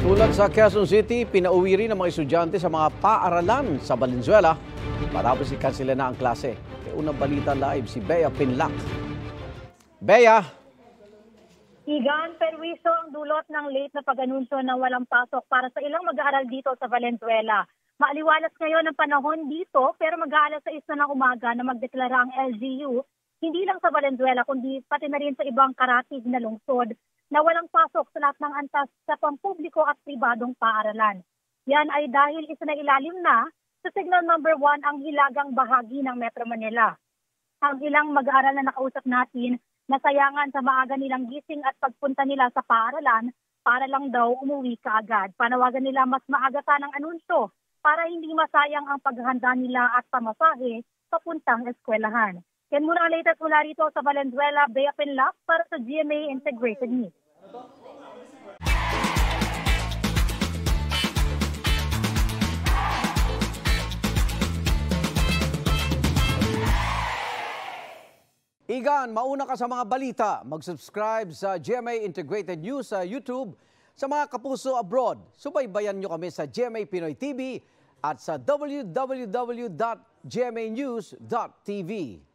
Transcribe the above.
Ulat sa Quezon City, pinauwi rin ng mga estudyante sa mga paaralan sa Valenzuela matapos ikansela na ang klase. May unang balita live si Bea Pinlac. Bea! Igan, perwiso ang dulot ng late na pag-anunsyo na walang pasok para sa ilang mag-aaral dito sa Valenzuela. Maaliwalas ngayon ang panahon dito pero mag-aalas sa 6 na ng umaga na magdeklara ang LGU, hindi lang sa Valenzuela kundi pati na rin sa ibang karatig na lungsod na walang pasok sa lahat ng antas sa pampubliko at pribadong paaralan. Yan ay dahil isinailalim na sa signal number 1 ang hilagang bahagi ng Metro Manila. Ang ilang mag-aaral na nakausap natin, nasayangan sa maaga nilang gising at pagpunta nila sa paaralan para lang daw umuwi kaagad. Panawagan nila mas maaga ng anunsyo para hindi masayang ang paghahanda nila at pamasahe papuntang eskwelahan. Yan muna ang latest mula rito sa Valenzuela, Bea Pinlac para sa GMA Integrated News. Igan, mauna ka sa mga balita. Mag-subscribe sa GMA Integrated News sa YouTube. Sa mga kapuso abroad, subaybayan nyo kami sa GMA Pinoy TV at sa www.gmanews.tv.